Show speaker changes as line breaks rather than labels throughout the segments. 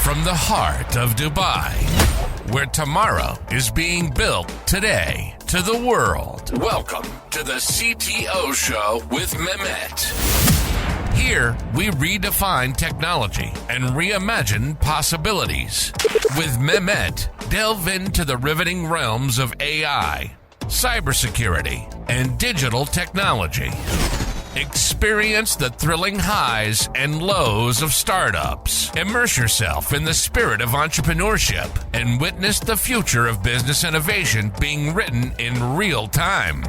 from the heart of Dubai, where tomorrow is being built today, to the world. Welcome to the CTO Show with Mehmet. Here, we redefine technology and reimagine possibilities. With Mehmet, delve into the riveting realms of AI, cybersecurity, and digital technology. Experience the thrilling highs and lows of startups. Immerse yourself in the spirit of entrepreneurship and witness the future of business innovation being written in real time.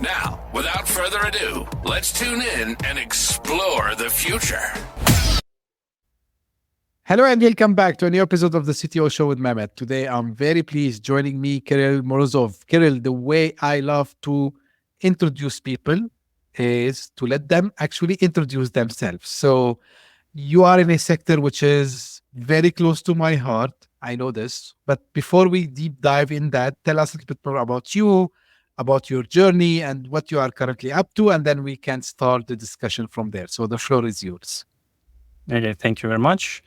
Now, without further ado, let's tune in and explore the future.
Hello and welcome back to a new episode of the CTO Show with Mehmet. Today, I'm very pleased joining me, Kirill Morozov. Kirill, the way I love to introduce people is to let them actually introduce themselves. So you are in a sector which is very close to my heart. I know this. But before we deep dive in that, tell us a little bit more about you, about your journey and what you are currently up to, and then we can start the discussion from there. So the floor is yours.
Okay, thank you very much.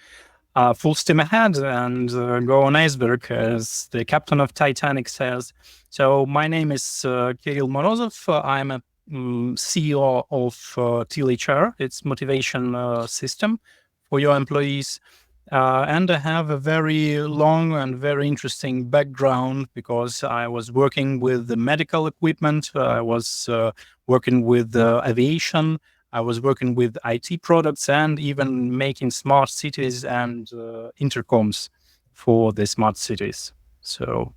Full steam ahead and go on iceberg, as the captain of Titanic says. So my name is Kirill Morozov. I'm a CEO of TEAL HR. It's motivation system for your employees. And I have a very long and very interesting background because I was working with the medical equipment. I was working with aviation. I was working with IT products and even making smart cities and intercoms for the smart cities. So,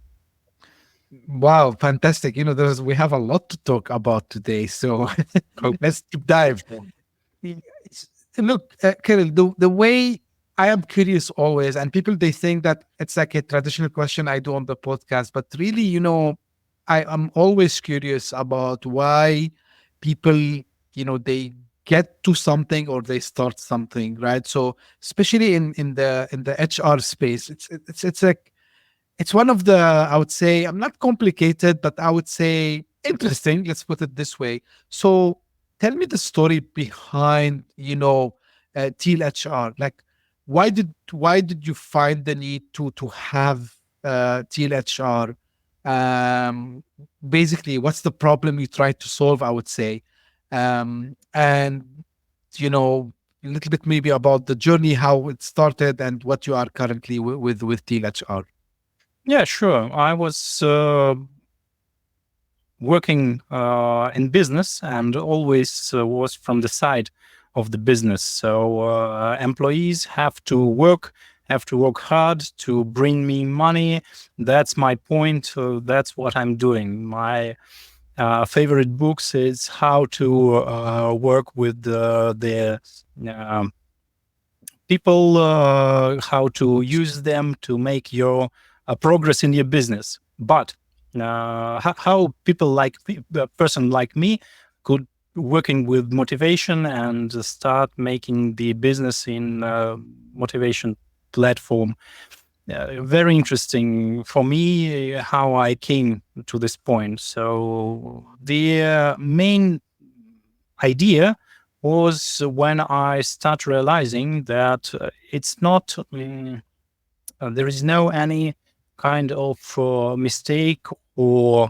wow, fantastic! We have a lot to talk about today. So let's deep dive. Look, Kirill, the way I am curious always, and people they think that it's like a traditional question I do on the podcast, but really, I am always curious about why people, they get to something or they start something, right? So especially in the HR space, it's one of the, I would say, I'm not complicated, but I would say interesting. Let's put it this way. So tell me the story behind, TEAL HR. Like, why did you find the need to have TEAL HR? Basically, what's the problem you tried to solve? I would say, and a little bit maybe about the journey, how it started, and what you are currently with TEAL HR.
Yeah, sure. I was working in business and always was from the side of the business. So employees have to work hard to bring me money. That's my point. That's what I'm doing. My favorite books is how to work with the people, how to use them to make your progress in your business. But how people like a person like me could working with motivation and start making the business in motivation platform. Very interesting for me how I came to this point. So the main idea was when I start realizing that it's not, there is no any kind of mistake or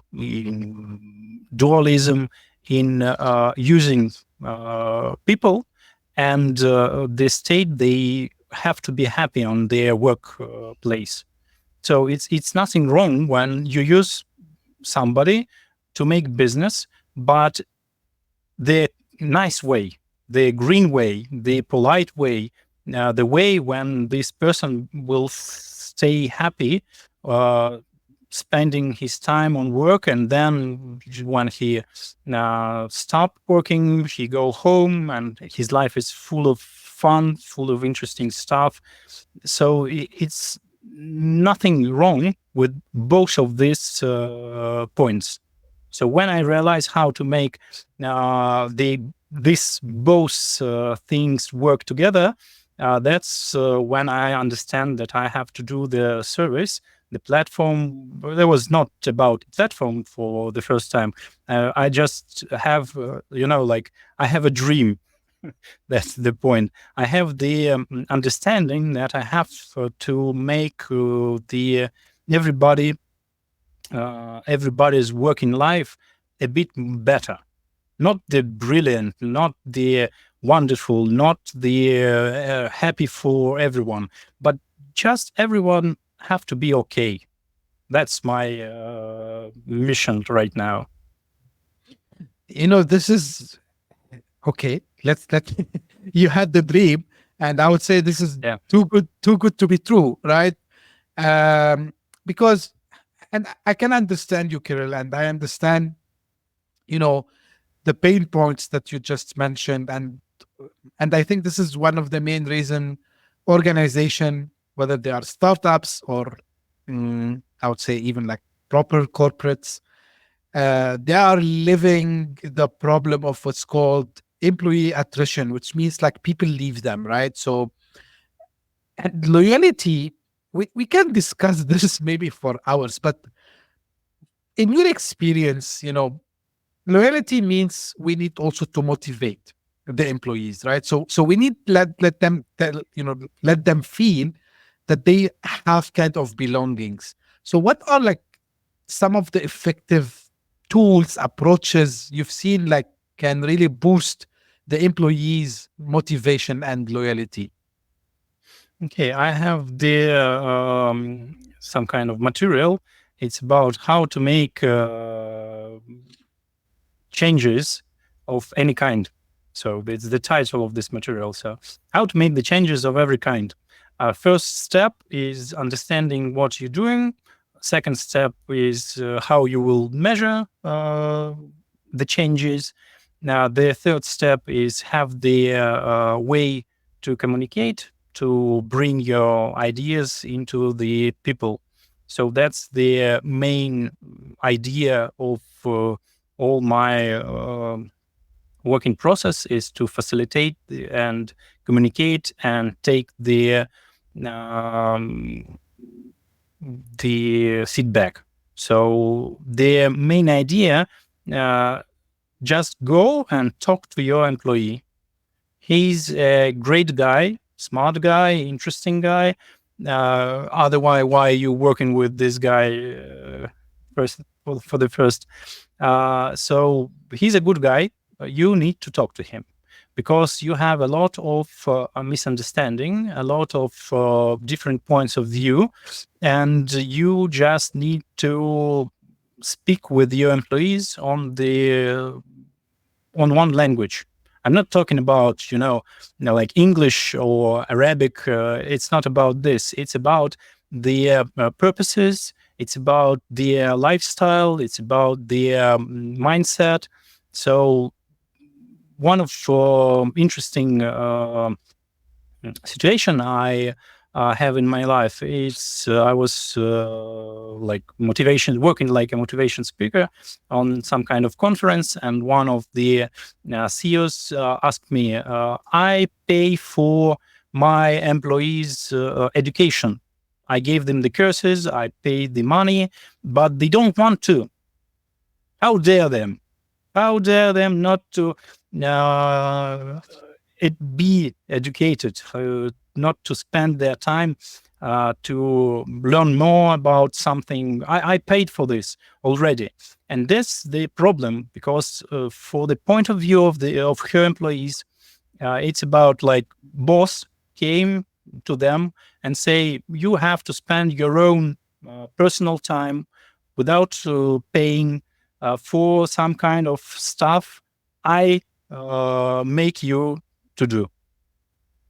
dualism in using people, and the state they have to be happy on their workplace. So it's nothing wrong when you use somebody to make business, but the nice way, the green way, the polite way, the way when this person will stay happy, spending his time on work, and then when he stop working, he go home and his life is full of fun, full of interesting stuff. So it's nothing wrong with both of these points. So when I realized how to make this both things work together, that's when I understand that I have to do the service. The platform, there was not about platform for the first time. I just have, I have a dream That's the point. I have the understanding that I have to make the everybody everybody's working life a bit better. Not the brilliant, not the wonderful, not the happy for everyone, but just everyone have to be okay. That's my mission right now.
This is okay. Let you had the dream, and I would say this is
Yeah.
too good to be true, right? Because, and I can understand you, Kirill, and I understand, the pain points that you just mentioned, and I think this is one of the main reason organization, whether they are startups or I would say even like proper corporates, they are living the problem of what's called employee attrition, which means like people leave them, right? So, and loyalty, we can discuss this maybe for hours, but in your experience, loyalty means we need also to motivate the employees, right? So we need let them let them feel that they have kind of belongings. So what are like some of the effective tools, approaches you've seen like can really boost the employees' motivation and loyalty?
Okay, I have the some kind of material. It's about how to make changes of any kind. So it's the title of this material. So how to make the changes of every kind. First step is understanding what you're doing. Second step is how you will measure the changes. Now, the third step is have the way to communicate, to bring your ideas into the people. So that's the main idea of all my working process is to facilitate and communicate and take the feedback. So the main idea, just go and talk to your employee. He's a great guy, smart guy, interesting guy. Otherwise, why are you working with this guy first for the first? So he's a good guy. You need to talk to him because you have a lot of misunderstanding, a lot of different points of view, and you just need to speak with your employees on one language. I'm not talking about like English or Arabic. It's not about this. It's about the purposes. It's about the lifestyle. It's about the mindset. So one of interesting situation I have in my life is I was like working like a motivation speaker on some kind of conference, and one of the CEOs asked me, I pay for my employees' education. I gave them the courses, I paid the money, but they don't want to. How dare them? How dare them not to be educated, not to spend their time to learn more about something. I paid for this already, and that's the problem because for the point of view of her employees, it's about like boss came to them and say you have to spend your own personal time without paying for some kind of stuff I make you to do.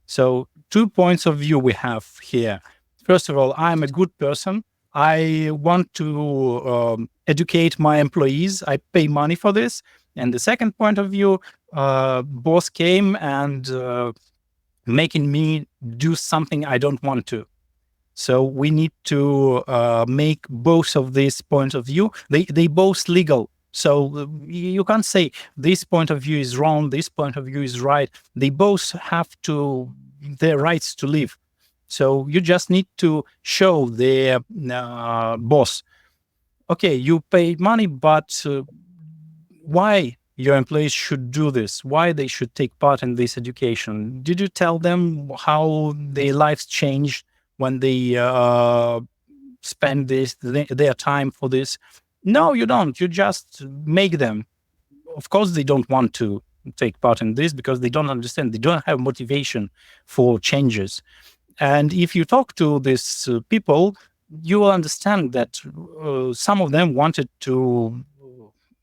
So 2 points of view we have here. First of all, I'm a good person. I want to educate my employees. I pay money for this. And the second point of view, boss came and making me do something I don't want to. So we need to make both of these points of view. They both legal. So you can't say this point of view is wrong, this point of view is right. They both have their rights to live. So you just need to show the boss, okay, you paid money, but why your employees should do this, why they should take part in this education? Did you tell them how their lives changed when they spend their time for this? No, you don't. You just make them. Of course, they don't want to take part in this because they don't understand. They don't have motivation for changes. And if you talk to these people, you will understand that some of them wanted to,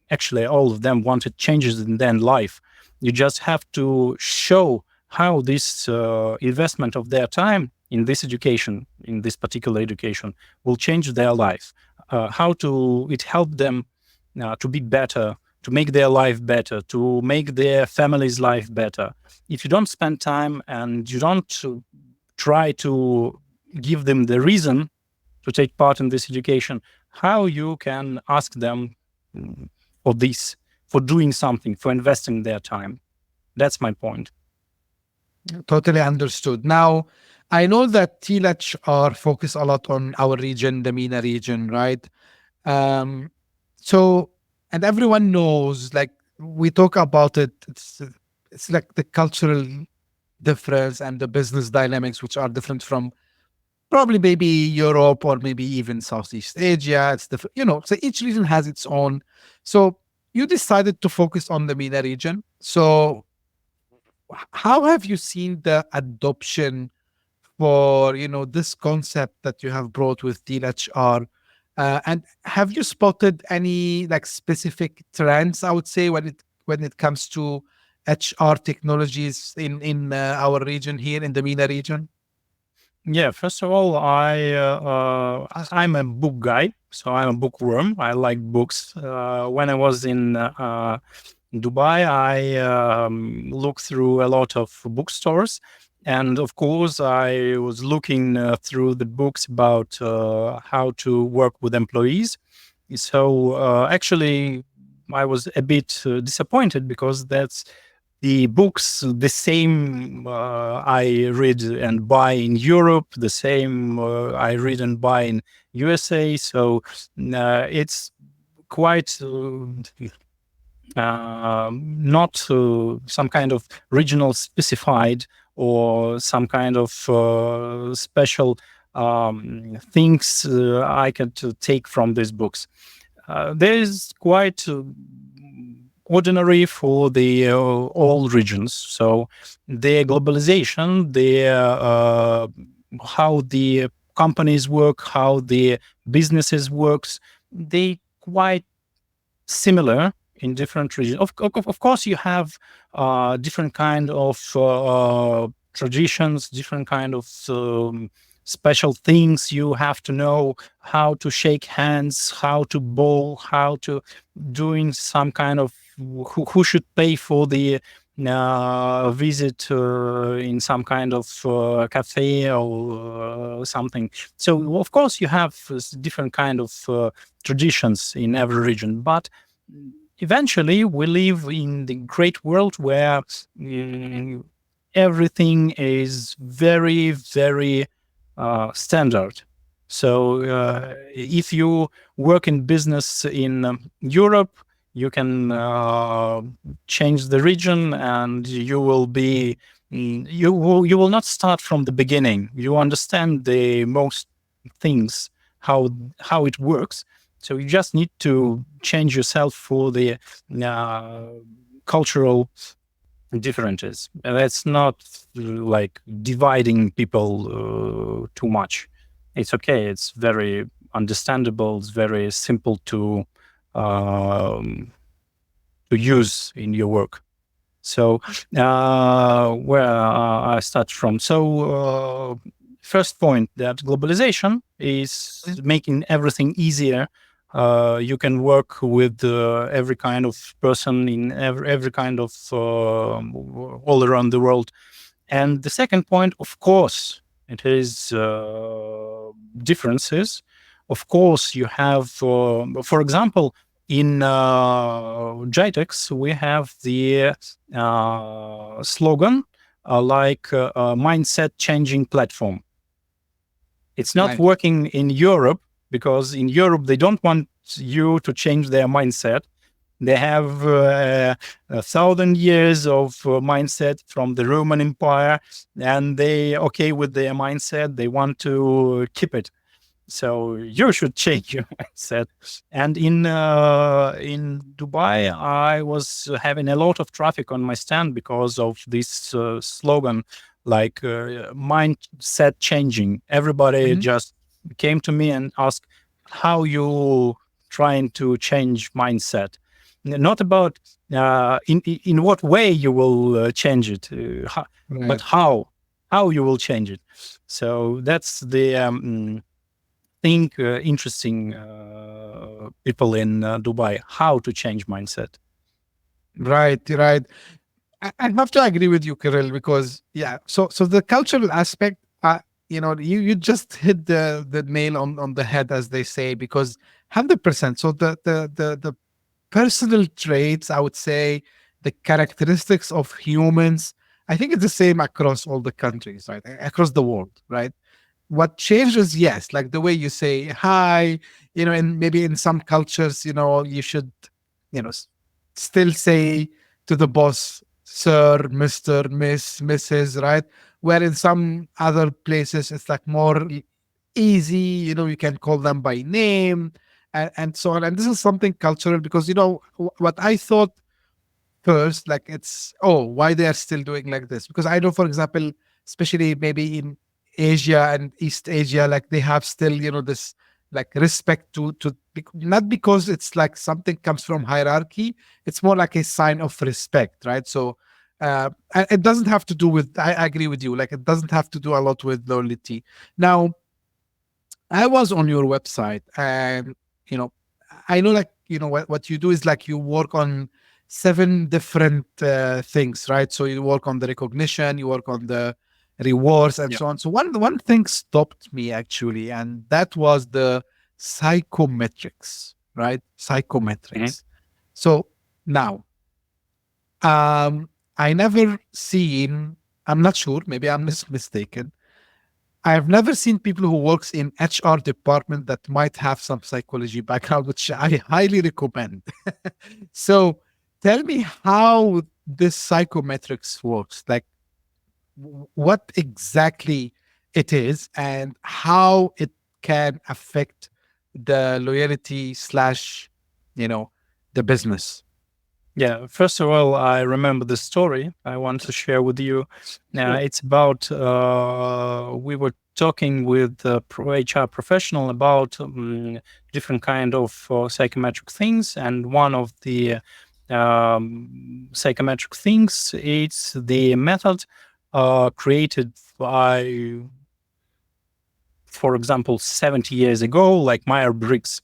actually, all of them wanted changes in their life. You just have to show how this investment of their time in this education, in this particular education, will change their life. How to it help them to be better, to make their life better, to make their family's life better. If you don't spend time and you don't try to give them the reason to take part in this education, how you can ask them for this, for doing something, for investing their time? That's my point.
Totally understood. Now, I know that TEAL HR focus a lot on our region, the MENA region, right? So, and everyone knows, like we talk about it, it's like the cultural difference and the business dynamics, which are different from probably maybe Europe or maybe even Southeast Asia. It's different, so each region has its own. So you decided to focus on the MENA region. So how have you seen the adoption for this concept that you have brought with TEAL HR? And have you spotted any like specific trends, I would say, when it comes to HR technologies in our region here in the MENA region?
Yeah, first of all, I'm a book guy, so I'm a bookworm. I like books. When I was in Dubai, I looked through a lot of bookstores, and of course, I was looking through the books about how to work with employees. So actually, I was a bit disappointed because that's the books, the same I read and buy in Europe, the same I read and buy in USA. So it's quite not some kind of regional specified or some kind of special things I could take from these books. There is quite ordinary for the all regions. So their globalization, how the companies work, how the businesses works, they quite similar in different regions. Of course, you have different kind of traditions, different kind of special things. You have to know how to shake hands, how to bow, how to doing some kind of who should pay for the visit in some kind of cafe or something. So of course you have different kind of traditions in every region, but eventually we live in the great world where everything is very, very standard. So if you work in business in Europe, you can change the region, and you will be you will not start from the beginning. You understand the most things, how it works. So you just need to change yourself for the cultural differences. And that's not like dividing people too much. It's okay. It's very understandable. It's very simple to use in your work. So where I start from. So first point, that globalization is making everything easier. You can work with every kind of person in every kind of all around the world. And the second point, of course, it is differences. Of course, you have, for example, in JITEX, we have the slogan like mindset changing platform. It's not working in Europe, because in Europe, they don't want you to change their mindset. They have 1,000 years of mindset from the Roman Empire, and they okay with their mindset. They want to keep it. So you should change your mindset. And in Dubai, I was having a lot of traffic on my stand because of this slogan, like mindset changing. Everybody
Mhm.
just came to me and asked, "How you trying to change mindset?" Not about in what way you will change it, but
Right.
how you will change it. So that's the think interesting people in Dubai how to change mindset.
Right, right. I have to agree with you, Kirill, because yeah. So the cultural aspect, you just hit the nail on the head, as they say, because 100%. So the personal traits, I would say, the characteristics of humans, I think it's the same across all the countries, right? Across the world, right? What changes, yes, like the way you say hi, and maybe in some cultures, you should, still say to the boss, sir, Mr., Miss, Mrs., right? Where in some other places, it's like more easy, you can call them by name and so on. And this is something cultural because, what I thought first, like why they are still doing like this? Because I know, for example, especially maybe in Asia and East Asia, like they have still, this like respect not because it's like something comes from hierarchy, it's more like a sign of respect, right? So and it doesn't have to do with, I agree with you, like it doesn't have to do a lot with loyalty. Now, I was on your website, and you know, I know, like, what you do is like you work on seven different things, right? So you work on the recognition, you work on the rewards, and
Yeah.
so on. So one thing stopped me actually, and that was the psychometrics, right?
Mhm.
Psychometrics. So now, I never seen. I'm not sure. Maybe I'm mistaken. I've never seen people who works in HR department that might have some psychology background, which I highly recommend. So tell me how this psychometrics works, like what exactly it is and how it can affect the loyalty slash, you know, the business.
Yeah. First of all, I remember the story I want to share with you.
Sure.
It's about we were talking with a HR professional about different kind of psychometric things, and one of the psychometric things it's the method created by, for example, 70 years ago, like Myers-Briggs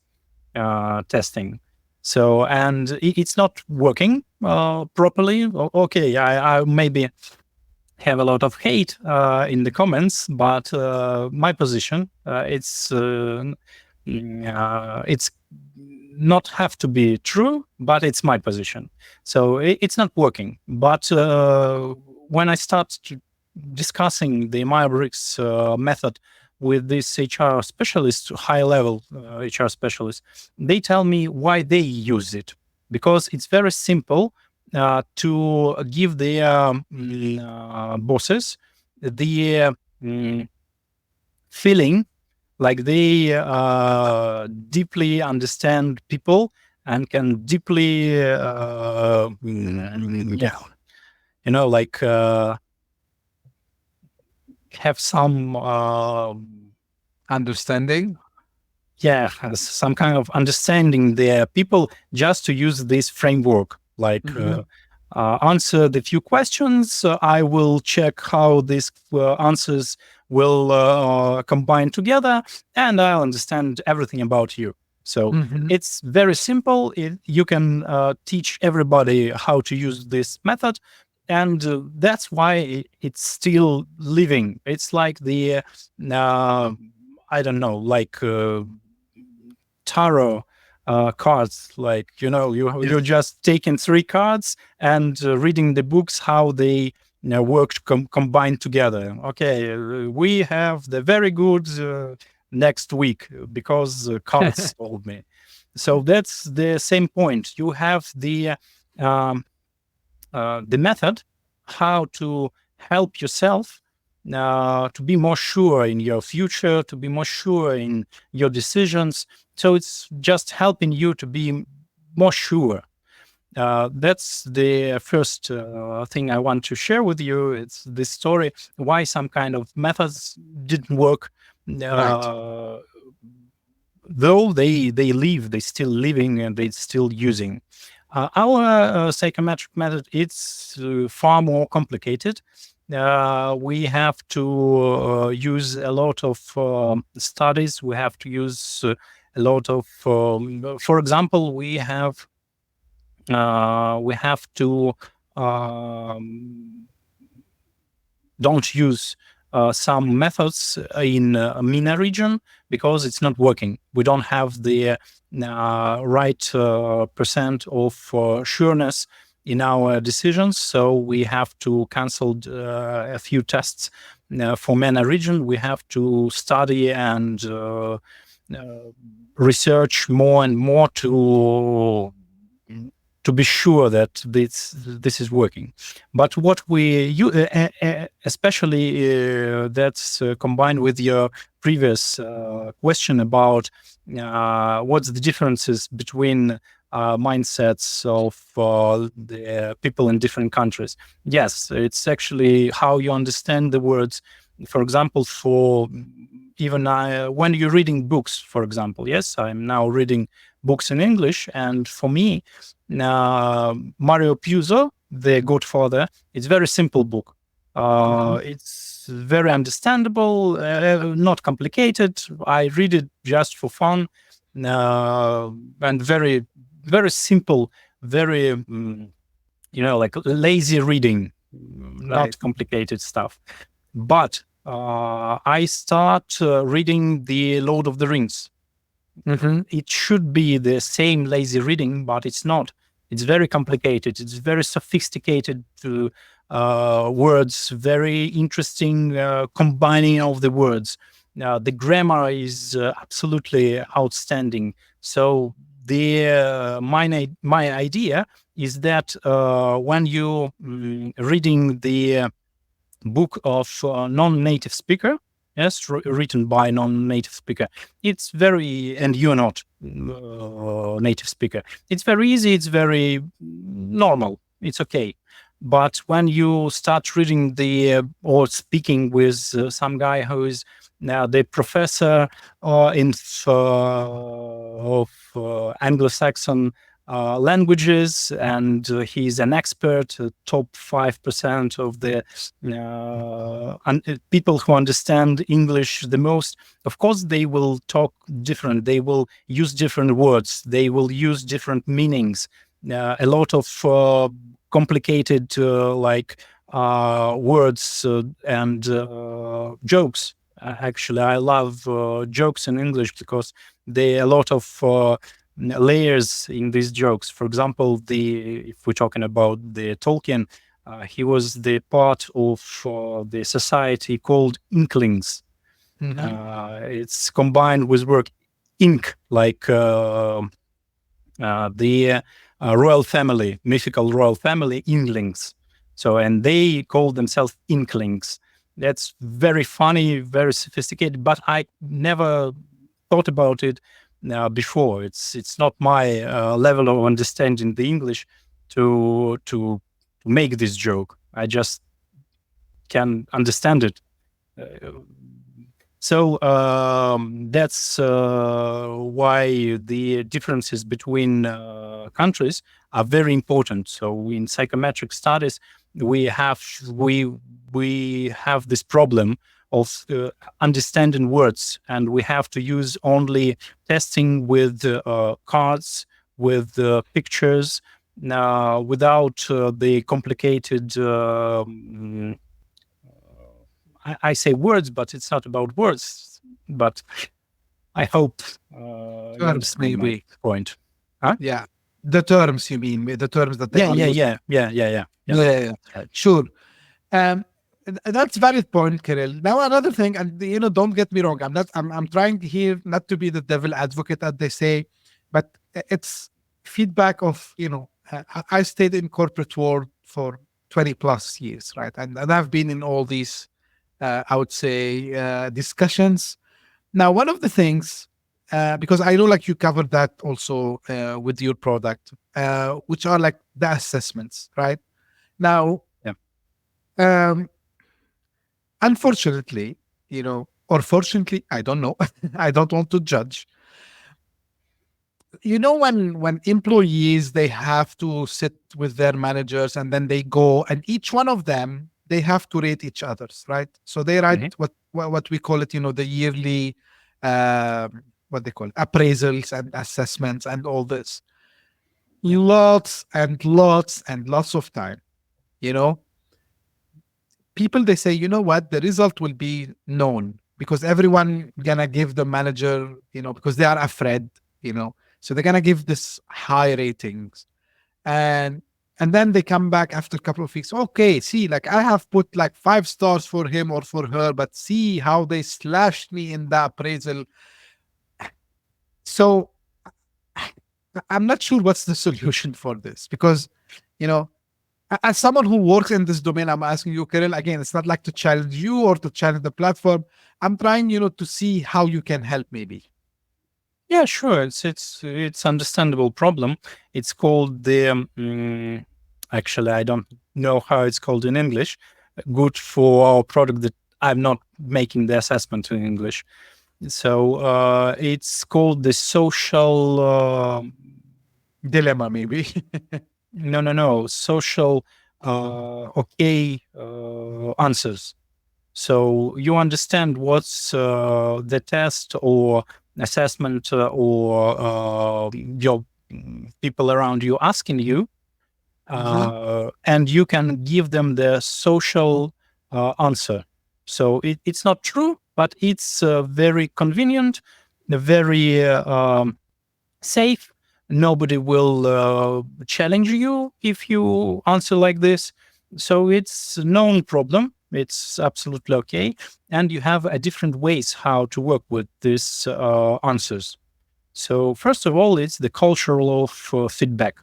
testing. So, and it's not working properly. Okay, I maybe have a lot of hate in the comments, but my position, it's not have to be true, but it's my position. So it's not working. But when I start discussing the Myers-Briggs method with this HR specialist, high level HR specialist, they tell me why they use it, because it's very simple to give their bosses the feeling like they deeply understand people and can deeply, yeah, like have some
Understanding.
yeah, has some kind of understanding there. People just to use this framework, like
Mhm.
answer the few questions. I will check how these answers will combine together, and I'll understand everything about you. So
Mhm.
it's very simple. You can teach everybody how to use this method. And that's why it's still living. It's like the I don't know, like tarot cards. Like you're
Yes.
just taking three cards and reading the books how they work combined together. Okay, we have the very good next week because cards told me. So that's the same point. You have um, the method how to help yourself to be more sure in your future, to be more sure in your decisions. So it's just helping you to be more sure. That's the first thing I want to share with you. It's this story why some kind of methods didn't work.
Right.
Though they still living and they still using. Our psychometric method, it's far more complicated. We have to use a lot of studies. We have to use a lot of, for example, we have to don't use some methods in MENA region because it's not working. We don't have the right percent of sureness in our decisions, so we have to cancel a few tests for MENA region. We have to study and research more and more to be sure that this is working. But what we especially that's combined with your previous question about what's the differences between mindsets of the people in different countries. Yes, it's actually how you understand the words. For example, for even when you're reading books, for example, yes, I'm now reading books in English, and for me, Mario Puzo, The Godfather, it's a very simple book. It's very understandable, not complicated. I read it just for fun, and very, very simple, very, like lazy reading, not complicated stuff. But I start reading The Lord of the Rings. It should be the same lazy reading, but it's not. It's very complicated. It's very sophisticated words, very interesting combining of the words. The grammar is absolutely outstanding. So my idea is that when you reading the book of non-native speaker, yes, written by non-native speaker, it's very, and you're not native speaker, it's very easy, it's very normal, it's okay. But when you start reading or speaking with some guy who is now the professor of Anglo-Saxon languages, and he's an expert, top 5% of the people who understand English the most. Of course, they will talk different. They will use different words. They will use different meanings. A lot of complicated words and jokes. Actually, I love jokes in English because a lot of layers in these jokes. For example, if we're talking about the Tolkien, he was the part of the society called Inklings. It's combined with word ink, like the royal family, mythical royal family, Inklings. So, and they call themselves Inklings. That's very funny, very sophisticated, but I never thought about it before. It's not my level of understanding the English to make this joke. I just can understand it. So that's why the differences between countries are very important. So in psychometric studies, we have this problem of understanding words, and we have to use only testing with cards, with pictures, without the complicated I say words, but it's not about words. But I hope
Terms, maybe.
Point.
Huh? Yeah, the terms you mean, the terms that they
yeah.
Sure. That's valid point, Kirill. Now another thing, and don't get me wrong, I'm trying here not to be the devil advocate, as they say, but it's feedback of, I stayed in corporate world for 20 plus years, right? And I've been in all these, I would say, discussions. Now, one of the things, because I know like you covered that also with your product, which are like the assessments, right? Now,
Yeah.
um, unfortunately, or fortunately, I don't know. I don't want to judge. When employees, they have to sit with their managers, and then they go, and each one of them, they have to rate each others, right? So they write
Mhm.
what we call it, the yearly, what they call it, appraisals and assessments and all this. Lots and lots and lots of time, you know people, they say, what, the result will be known because everyone gonna give the manager, because they are afraid, so they're gonna give this high ratings. And then they come back after a couple of weeks. Okay, see, like I have put like 5 stars for him or for her, but see how they slashed me in the appraisal. So I'm not sure what's the solution for this, because you know as someone who works in this domain, I'm asking you, Kirill, again, it's not like to challenge you or to challenge the platform. I'm trying, to see how you can help, maybe.
Yeah, sure. It's understandable problem. It's called actually I don't know how it's called in English. Good for our product that I'm not making the assessment in English. So it's called the social
Dilemma, maybe.
no social okay answers. So you understand what's the test or assessment or your people around you asking you,
Mhm.
and you can give them the social answer. So it's not true, but it's very convenient, very safe. Nobody will challenge you if you answer like this. So it's a known problem. It's absolutely okay. And you have a different ways how to work with these answers. So first of all, it's the culture of feedback.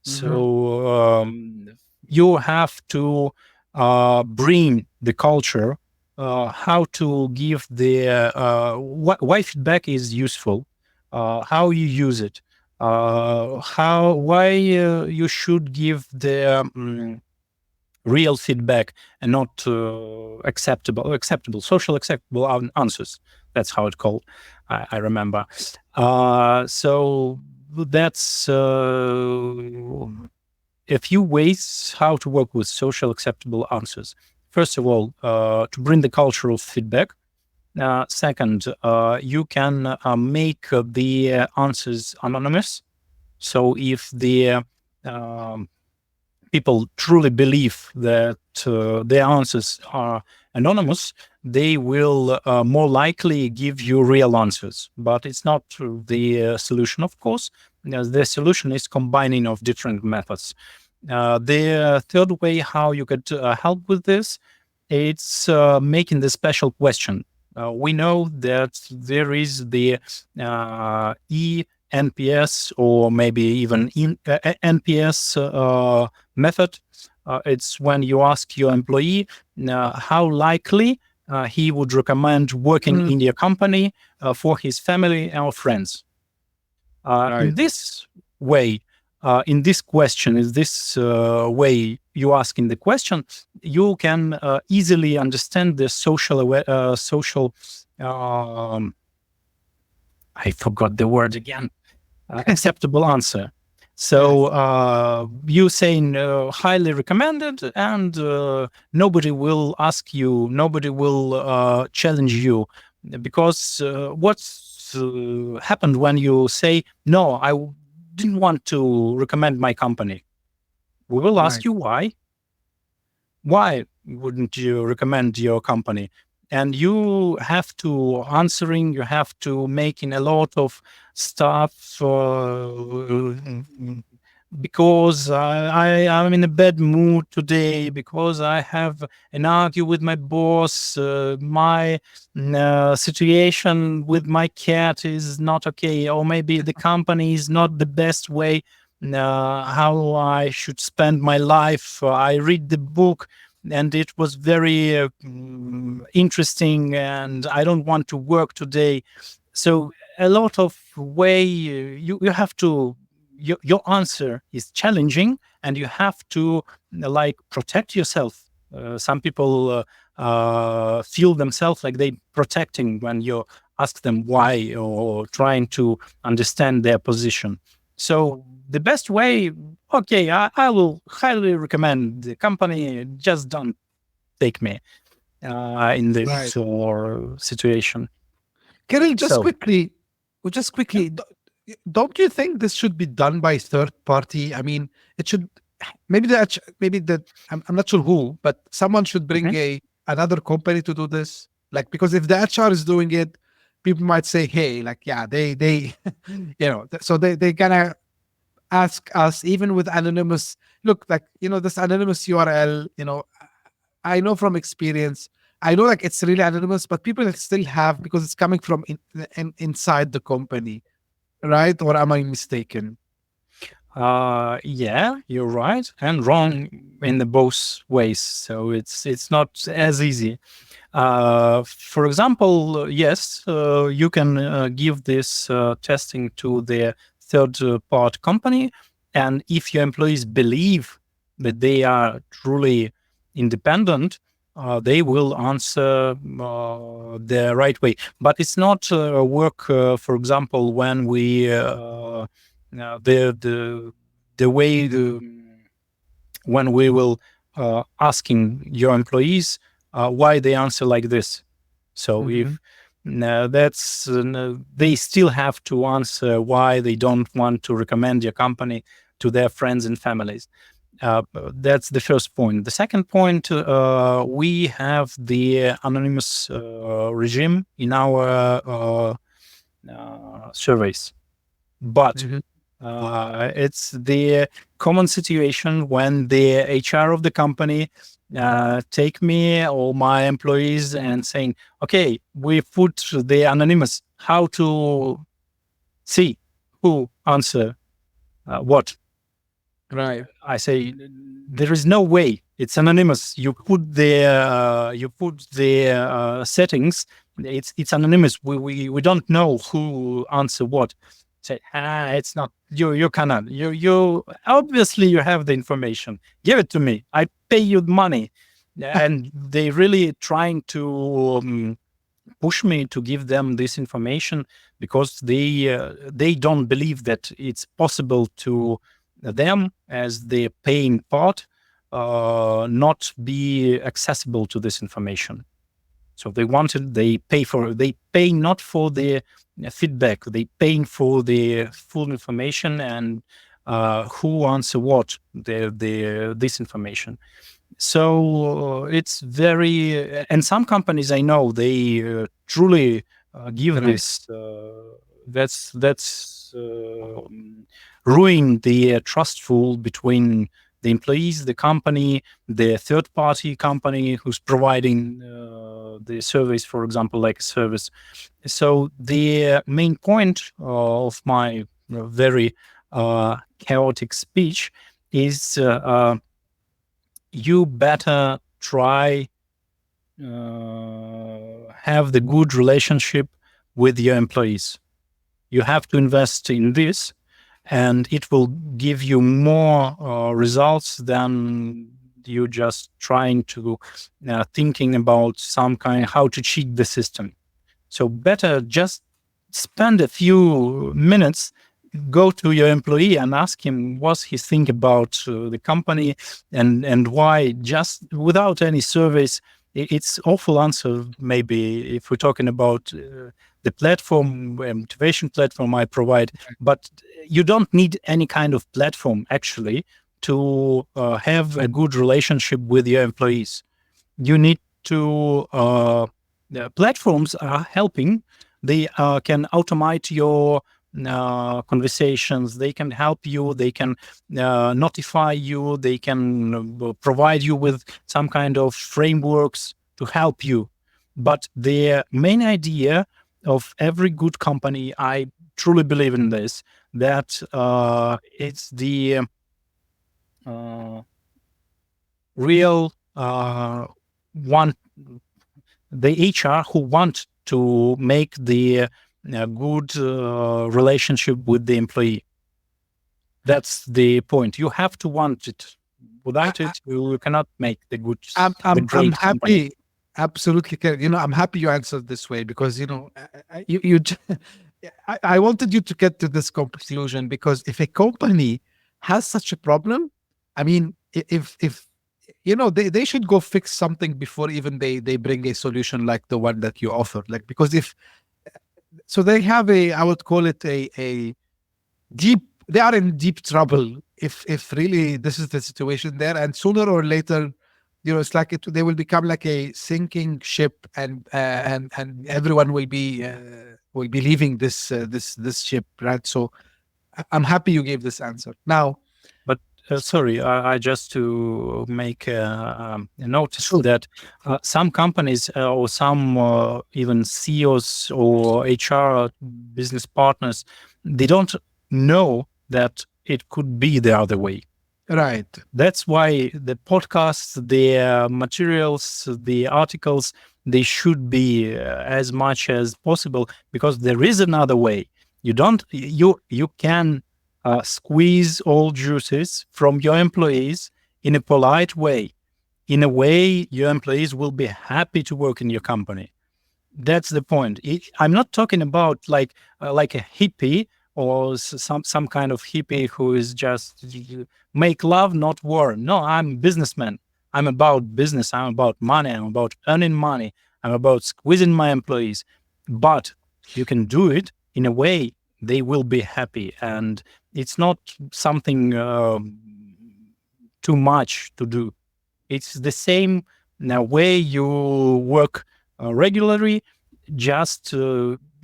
Mhm.
So you have to bring the culture, how to give the why feedback is useful, how you use it, why you should give the real feedback and not acceptable, social acceptable answers. That's how it's called. I remember. So that's a few ways how to work with social acceptable answers. First of all, to bring the cultural feedback. Second, you can make the answers anonymous. So if the people truly believe that their answers are anonymous, they will more likely give you real answers. But it's not the solution, of course. The solution is combining of different methods. The third way how you could help with this, it's making the special question. We know that there is the NPS or maybe even NPS method. It's when you ask your employee how likely he would recommend working
Mm.
in your company for his family or friends. In
Right.
this way, in this question, in this way you asking the question, you can easily understand the social. I forgot the word again. Acceptable answer. So
Yes.
you saying highly recommended, and nobody will ask you, nobody will challenge you, because what's happened when you say no, didn't want to recommend my company. We will ask
Right.
you why. Why wouldn't you recommend your company? And you have to answering, you have to making a lot of stuff, because I'm in a bad mood today, because I have an argue with my boss, my situation with my cat is not okay, or maybe the company is not the best way how I should spend my life. I read the book and it was very interesting, and I don't want to work today. So a lot of way you have to, your answer is challenging, and you have to like protect yourself. Some people feel themselves like they protecting when you ask them why, or trying to understand their position. So the best way, okay, I will highly recommend the company, just don't take me in
Right.
this or situation.
Kirill,
So
just quickly, don't you think this should be done by third party? I mean, it should maybe that I'm not sure who, but someone should bring
mhm.
another company to do this. Like, because if the HR is doing it, people might say, hey, like, yeah, they so they gonna ask us even with anonymous, look, like, this anonymous URL, I know from experience, I know like it's really anonymous, but people still have, because it's coming from inside the company, right? Or am I mistaken?
Yeah, you're right and wrong in the both ways. So it's not as easy. For example, yes, you can give this testing to the third part company, and if your employees believe that they are truly independent, they will answer the right way. But it's not work. For example, when we the way when we will asking your employees why they answer like this. So
Mhm.
if that's they still have to answer why they don't want to recommend your company to their friends and families. That's the first point. The second point, we have the anonymous regime in our surveys, but
Mhm.
it's the common situation when the HR of the company take me or my employees and saying, "Okay, we put the anonymous. How to see who answer what?"
Right.
I say, "There is no way. It's anonymous. You put the settings. It's anonymous. We don't know who answer what." Say, it's not you. You cannot. You obviously you have the information. Give it to me. I pay you money, and they really trying to push me to give them this information, because they don't believe that it's possible to them as the paying part not be accessible to this information. So they pay not for the feedback, they paying for the full information, and who answer what the this information. So it's very, and some companies I know they truly give
Right.
this. That's ruin the trustful between the employees, the company, the third party company who's providing the service, for example, like a service. So the main point of my very chaotic speech is you better try have the good relationship with your employees. You have to invest in this, and it will give you more results than you just trying to thinking about some kind how to cheat the system. So better just spend a few minutes, go to your employee and ask him what he think about the company, and why, just without any surveys. It's awful answer, maybe, if we're talking about the platform, motivation platform I provide, but you don't need any kind of platform actually to have a good relationship with your employees. You need to the platforms are helping. They can automate your conversations. They can help you. They can notify you. They can provide you with some kind of frameworks to help you. But the main idea of every good company, I truly believe in this, that it's the real one, the HR who want to make the good relationship with the employee. That's the point. You have to want it. Without it, you cannot make the good, the great company.
Happy. Absolutely, Kirill. I'm happy you answered this way because you I wanted you to get to this conclusion because if a company has such a problem, I mean, if they should go fix something before even they bring a solution like the one that you offer. Like because if so, they have I would call it a deep. They are in deep trouble if really this is the situation there, and sooner or later, it's like they will become like a sinking ship, and everyone will be leaving this ship, right? So I'm happy you gave this answer. Now,
But sorry, I just to make a notice
Sure.
that some companies or some even CEOs or HR business partners, they don't know that it could be the other way.
Right.
That's why the podcasts, the materials, the articles, they should be as much as possible, because there is another way. You can squeeze all juices from your employees in a polite way, in a way your employees will be happy to work in your company. That's the point. I'm not talking about like a hippie or some kind of hippie who is just make love, not war. No, I'm a businessman. I'm about business. I'm about money. I'm about earning money. I'm about squeezing my employees. But you can do it in a way they will be happy, and it's not something too much to do. It's the same way you work regularly, just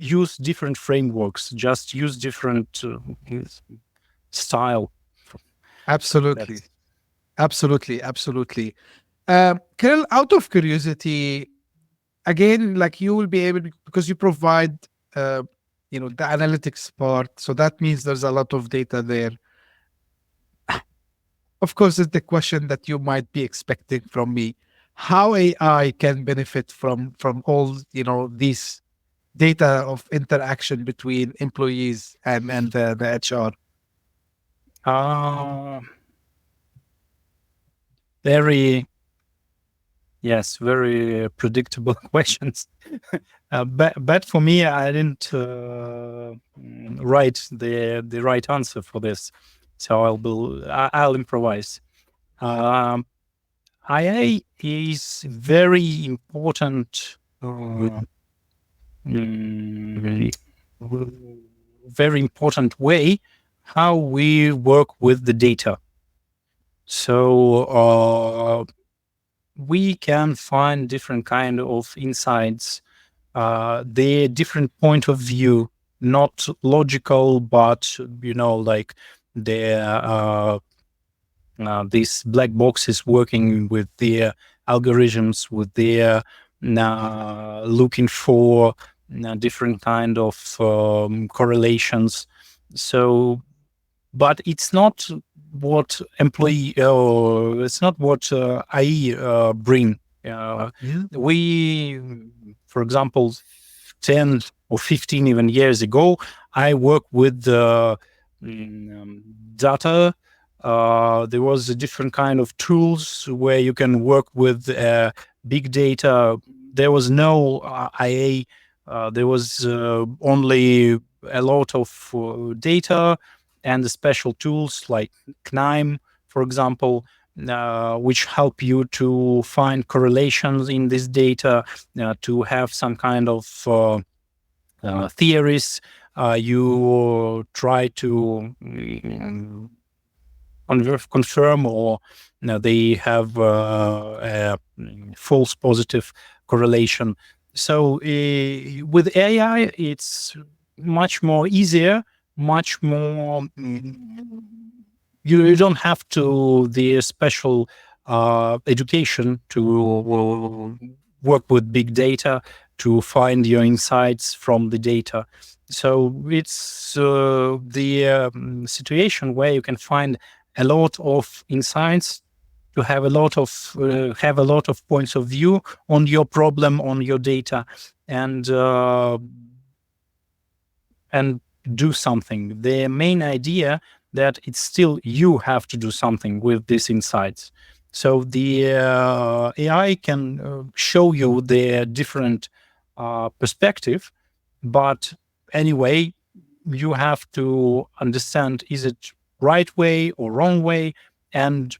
use different frameworks, just use different style.
Absolutely.
That's-
Absolutely. Kirill, out of curiosity, again, like you will be able, because you provide, the analytics part. So that means there's a lot of data there. Of course, it's the question that you might be expecting from me: how AI can benefit from all these data of interaction between employees and the HR.
Uh, very very predictable questions. But for me, I didn't write the right answer for this, so I'll improvise. IA is very important, mm, very important way how we work with the data. So we can find different kind of insights, their different point of view, not logical, but like their these black boxes working with their algorithms, with their looking for different kind of correlations. So, but it's not what it's not what I bring. We, for example, 10 or 15 even years ago, I worked with data. There was a different kind of tools where you can work with big data. There was no IA. There was only a lot of data and the special tools like KNIME, for example, which help you to find correlations in this data, to have some kind of theories. You try to confirm, or they have a false positive correlation. So with AI, it's much more easier much more. You don't have to the special education to work with big data to find your insights from the data. So it's the situation where you can find a lot of insights to have a lot of points of view on your problem, on your data, and and do something. The main idea that it's still you have to do something with these insights. So the AI can show you the different perspective, but anyway, you have to understand, is it right way or wrong way, and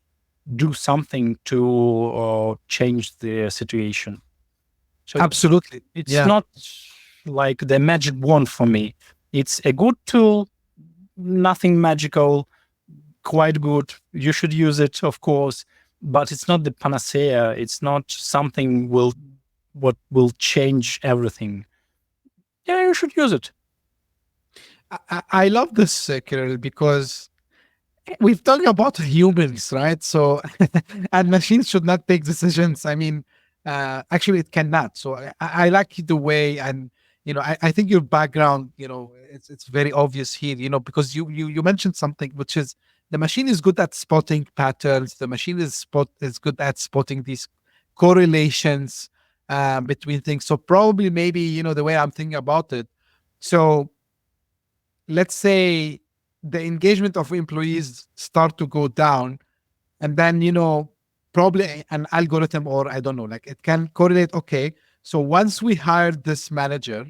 do something to change the situation. So
Absolutely.
it's
Yeah.
not like the magic wand for me. It's a good tool, nothing magical, quite good. You should use it, of course, but it's not the panacea. It's not something what will change everything. Yeah, you should use it.
I love this, Kirill, because we've talked about humans, right? So, and machines should not take decisions. I mean, actually, it cannot. So, I like the way, and I think your background, it's very obvious here, because you mentioned something which is the machine is good at spotting patterns. The machine is good at spotting these correlations between things. So, probably, maybe the way I'm thinking about it. So, let's say the engagement of employees start to go down, and then probably an algorithm, or I don't know, like it can correlate. Okay, so once we hired this manager,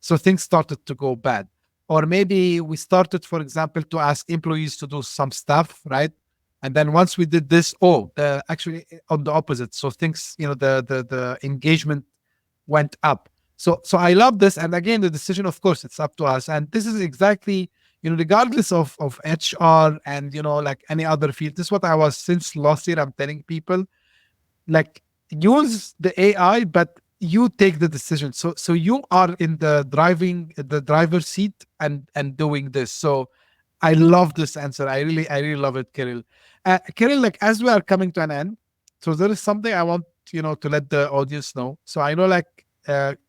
so things started to go bad. Or maybe we started, for example, to ask employees to do some stuff, right? And then once we did this, the actually on the opposite, so things, the engagement went up. So I love this. And again, the decision, of course, it's up to us. And this is exactly, regardless of HR and like any other field. This is what I was since last year. I'm telling people, like, use the AI, but you take the decision. So you are in the driver's seat and doing this. So I love this answer. I really love it, Kirill. Kirill, like, as we are coming to an end, so there is something I want to let the audience know. So I know, like,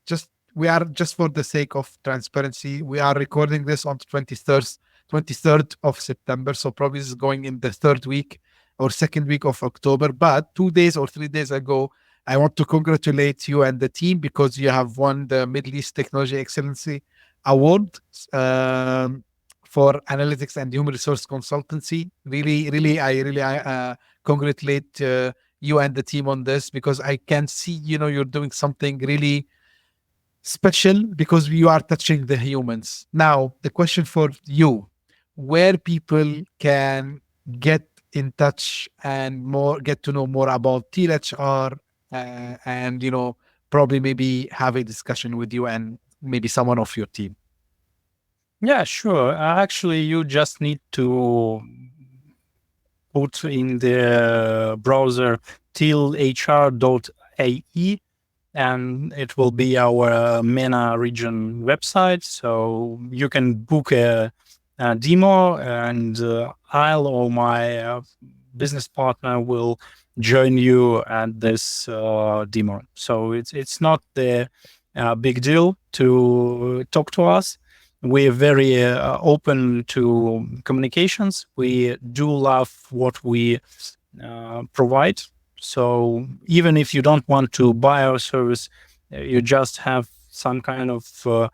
just we are, just for the sake of transparency, we are recording this on the 23rd of September. So probably this is going in the third week or second week of October. But 2 days or 3 days ago, I want to congratulate you and the team because you have won the Middle East Technology Excellency Award. For analytics and human resource consultancy. I congratulate you and the team on this, because I can see, you're doing something really special because you are touching the humans. Now, the question for you, where people can get in touch and get to know more about TEAL HR, and, probably maybe have a discussion with you and maybe someone of your team.
Yeah, sure. Actually, you just need to put in the browser tealhr.ae, and it will be our MENA region website. So you can book a demo, and I'll or my business partner will join you at this demo. So it's not the big deal to talk to us. We're very open to communications. We do love what we provide. So even if you don't want to buy our service, you just have some kind of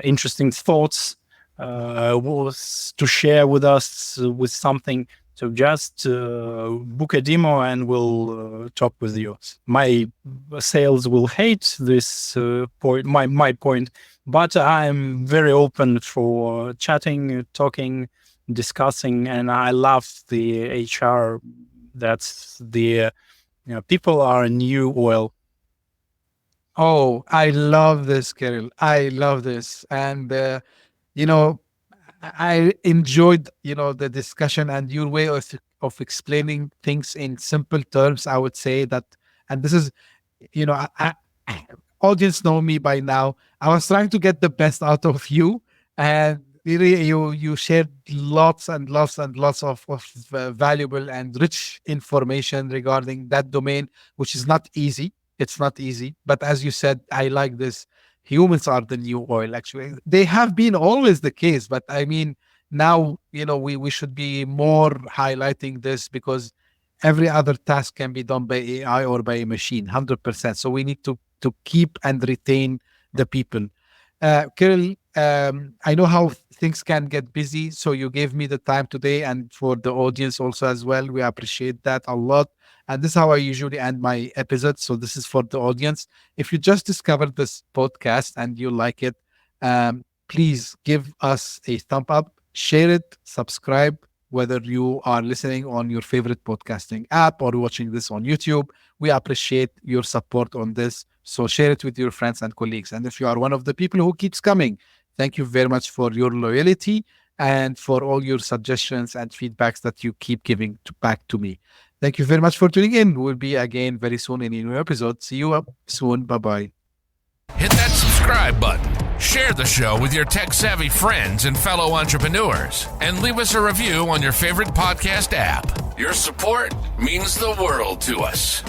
interesting thoughts to share with us with something. So just book a demo and we'll talk with you. My sales will hate this point, my point, but I'm very open for chatting, talking, discussing, and I love the HR. That's the people are new oil.
Oh, I love this, Kirill. I love this. And, you know, I enjoyed, the discussion and your way of explaining things in simple terms. I would say that, and this is, audience know me by now. I was trying to get the best out of you, and You shared lots and lots and lots of valuable and rich information regarding that domain, which is not easy. It's not easy. But as you said, I like this. Humans are the new oil, actually. They have been always the case. But I mean, now, we should be more highlighting this because every other task can be done by AI or by a machine, 100%. So we need to keep and retain the people. Kirill, I know how things can get busy, so you gave me the time today, and for the audience also as well. We appreciate that a lot. And this is how I usually end my episodes. So this is for the audience. If you just discovered this podcast and you like it, please give us a thumb up, share it, subscribe, whether you are listening on your favorite podcasting app or watching this on YouTube. We appreciate your support on this. So share it with your friends and colleagues. And if you are one of the people who keeps coming, thank you very much for your loyalty and for all your suggestions and feedbacks that you keep giving back to me. Thank you very much for tuning in. We'll be again very soon in a new episode. See you up soon. Bye-bye.
Hit that subscribe button. Share the show with your tech-savvy friends and fellow entrepreneurs. And leave us a review on your favorite podcast app. Your support means the world to us.